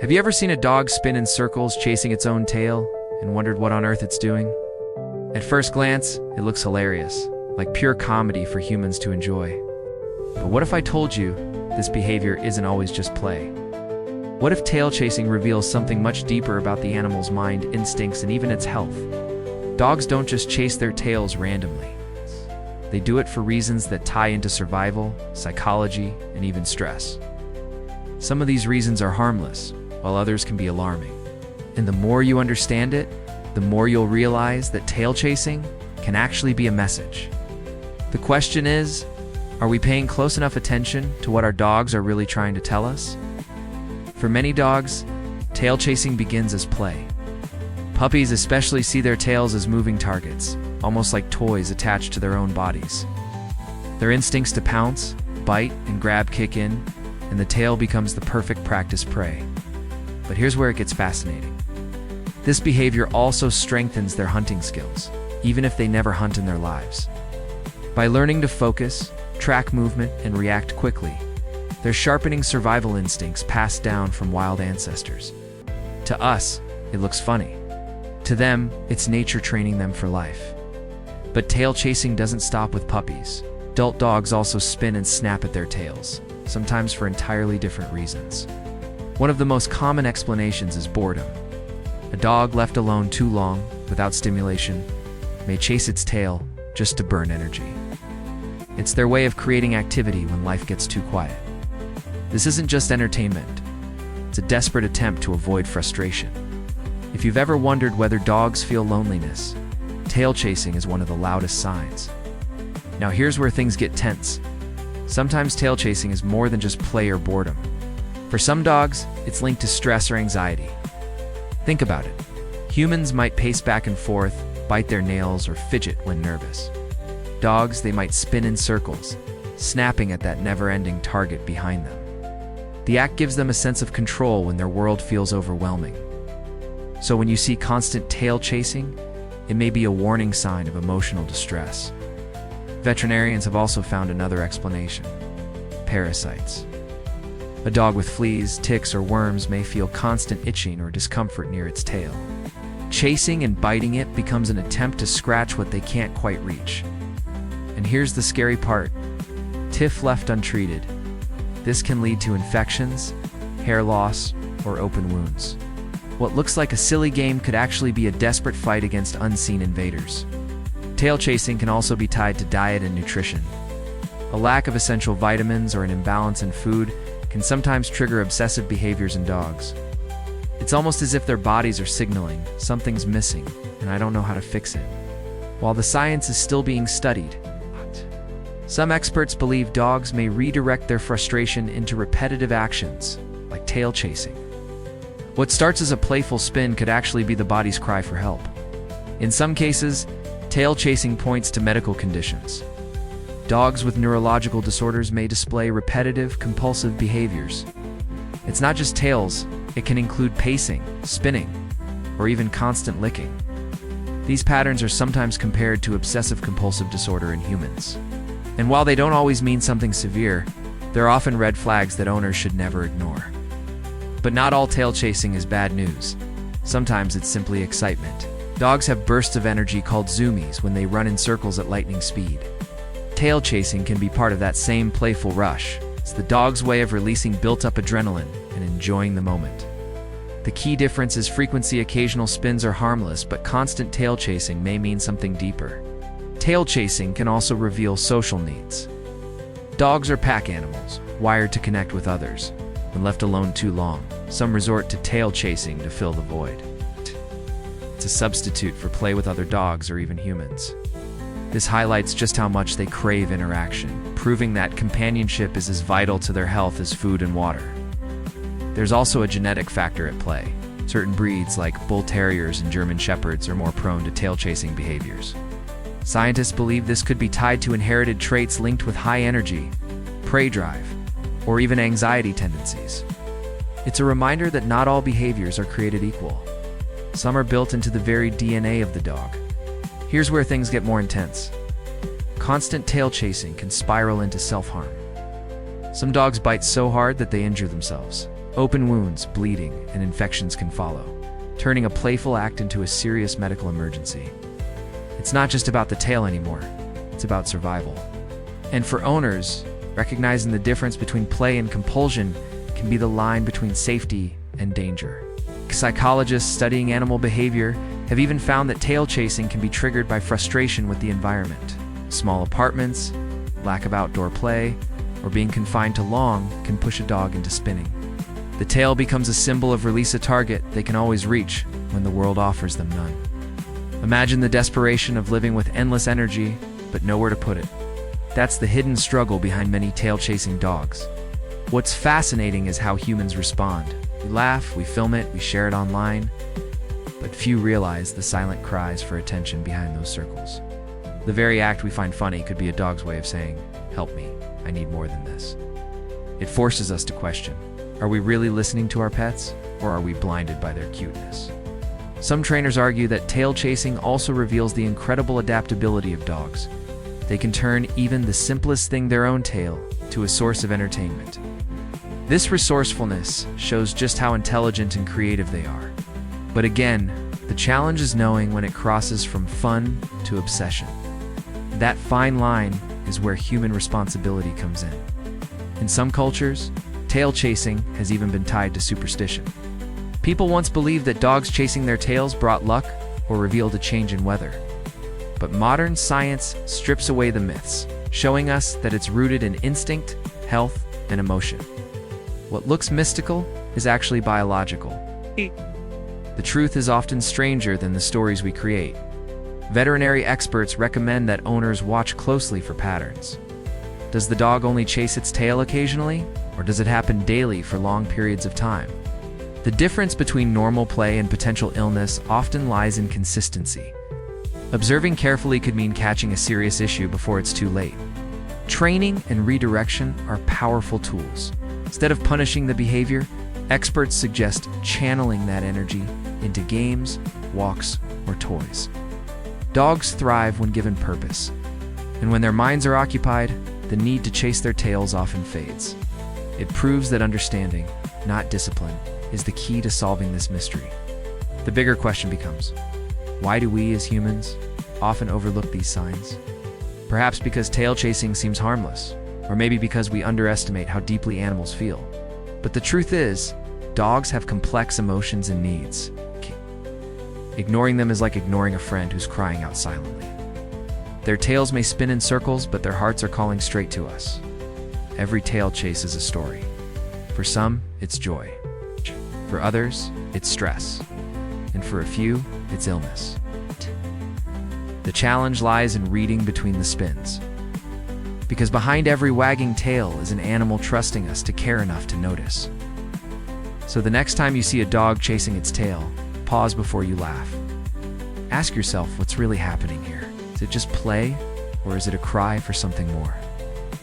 Have you ever seen a dog spin in circles chasing its own tail and wondered what on earth it's doing? At first glance, it looks hilarious, like pure comedy for humans to enjoy. But what if I told you this behavior isn't always just play? What if tail chasing reveals something much deeper about the animal's mind, instincts, and even its health? Dogs don't just chase their tails randomly. They do it for reasons that tie into survival, psychology, and even stress. Some of these reasons are harmless, while others can be alarming. And the more you understand it, the more you'll realize that tail chasing can actually be a message. The question is, are we paying close enough attention to what our dogs are really trying to tell us? For many dogs, tail chasing begins as play. Puppies especially see their tails as moving targets, almost like toys attached to their own bodies. Their instincts to pounce, bite, and grab kick in, and the tail becomes the perfect practice prey. But here's where it gets fascinating. This behavior also strengthens their hunting skills, even if they never hunt in their lives. By learning to focus, track movement, and react quickly, they're sharpening survival instincts passed down from wild ancestors. To us, it looks funny. To them, it's nature training them for life. But tail chasing doesn't stop with puppies. Adult dogs also spin and snap at their tails, sometimes for entirely different reasons. One of the most common explanations is boredom. A dog left alone too long, without stimulation, may chase its tail just to burn energy. It's their way of creating activity when life gets too quiet. This isn't just entertainment. It's a desperate attempt to avoid frustration. If you've ever wondered whether dogs feel loneliness, tail chasing is one of the loudest signs. Now here's where things get tense. Sometimes tail chasing is more than just play or boredom. For some dogs, it's linked to stress or anxiety. Think about it. Humans might pace back and forth, bite their nails, or fidget when nervous. Dogs, they might spin in circles, snapping at that never-ending target behind them. The act gives them a sense of control when their world feels overwhelming. So when you see constant tail chasing, it may be a warning sign of emotional distress. Veterinarians have also found another explanation: parasites. A dog with fleas, ticks, or worms may feel constant itching or discomfort near its tail. Chasing and biting it becomes an attempt to scratch what they can't quite reach. And here's the scary part: if left untreated, this can lead to infections, hair loss, or open wounds. What looks like a silly game could actually be a desperate fight against unseen invaders. Tail chasing can also be tied to diet and nutrition. A lack of essential vitamins or an imbalance in food can sometimes trigger obsessive behaviors in dogs. It's almost as if their bodies are signaling, something's missing, and I don't know how to fix it. While the science is still being studied, some experts believe dogs may redirect their frustration into repetitive actions, like tail chasing. What starts as a playful spin could actually be the body's cry for help. In some cases, tail chasing points to medical conditions. Dogs with neurological disorders may display repetitive, compulsive behaviors. It's not just tails, it can include pacing, spinning, or even constant licking. These patterns are sometimes compared to obsessive-compulsive disorder in humans. And while they don't always mean something severe, they're often red flags that owners should never ignore. But not all tail chasing is bad news. Sometimes it's simply excitement. Dogs have bursts of energy called zoomies when they run in circles at lightning speed. Tail chasing can be part of that same playful rush. It's the dog's way of releasing built-up adrenaline and enjoying the moment. The key difference is frequency. Occasional spins are harmless, but constant tail chasing may mean something deeper. Tail chasing can also reveal social needs. Dogs are pack animals, wired to connect with others. When left alone too long, some resort to tail chasing to fill the void. It's a substitute for play with other dogs or even humans. This highlights just how much they crave interaction, proving that companionship is as vital to their health as food and water. There's also a genetic factor at play. Certain breeds, like bull terriers and German shepherds, are more prone to tail chasing behaviors. Scientists believe this could be tied to inherited traits linked with high energy, prey drive, or even anxiety tendencies. It's a reminder that not all behaviors are created equal. Some are built into the very DNA of the dog. Here's where things get more intense. Constant tail chasing can spiral into self-harm. Some dogs bite so hard that they injure themselves. Open wounds, bleeding, and infections can follow, turning a playful act into a serious medical emergency. It's not just about the tail anymore, it's about survival. And for owners, recognizing the difference between play and compulsion can be the line between safety and danger. Psychologists studying animal behavior have even found that tail chasing can be triggered by frustration with the environment. Small apartments, lack of outdoor play, or being confined to long can push a dog into spinning. The tail becomes a symbol of release, a target they can always reach when the world offers them none. Imagine the desperation of living with endless energy, but nowhere to put it. That's the hidden struggle behind many tail-chasing dogs. What's fascinating is how humans respond. We laugh, we film it, we share it online, but few realize the silent cries for attention behind those circles. The very act we find funny could be a dog's way of saying, "Help me, I need more than this." It forces us to question, are we really listening to our pets, or are we blinded by their cuteness? Some trainers argue that tail chasing also reveals the incredible adaptability of dogs. They can turn even the simplest thing, their own tail, to a source of entertainment. This resourcefulness shows just how intelligent and creative they are. But again, the challenge is knowing when it crosses from fun to obsession. That fine line is where human responsibility comes in. In some cultures, tail chasing has even been tied to superstition. People once believed that dogs chasing their tails brought luck or revealed a change in weather. But modern science strips away the myths, showing us that it's rooted in instinct, health, and emotion. What looks mystical is actually biological. The truth is often stranger than the stories we create. Veterinary experts recommend that owners watch closely for patterns. Does the dog only chase its tail occasionally, or does it happen daily for long periods of time? The difference between normal play and potential illness often lies in consistency. Observing carefully could mean catching a serious issue before it's too late. Training and redirection are powerful tools. Instead of punishing the behavior, experts suggest channeling that energy into games, walks, or toys. Dogs thrive when given purpose, and when their minds are occupied, the need to chase their tails often fades. It proves that understanding, not discipline, is the key to solving this mystery. The bigger question becomes, why do we as humans often overlook these signs? Perhaps because tail chasing seems harmless, or maybe because we underestimate how deeply animals feel. But the truth is, dogs have complex emotions and needs. Ignoring them is like ignoring a friend who's crying out silently. Their tails may spin in circles, but their hearts are calling straight to us. Every tail chase is a story. For some, it's joy. For others, it's stress. And for a few, it's illness. The challenge lies in reading between the spins. Because behind every wagging tail is an animal trusting us to care enough to notice. So the next time you see a dog chasing its tail, pause before you laugh. Ask yourself what's really happening here. Is it just play, or is it a cry for something more?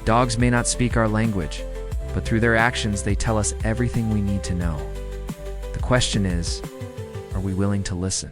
Dogs may not speak our language, but through their actions they tell us everything we need to know. The question is, are we willing to listen?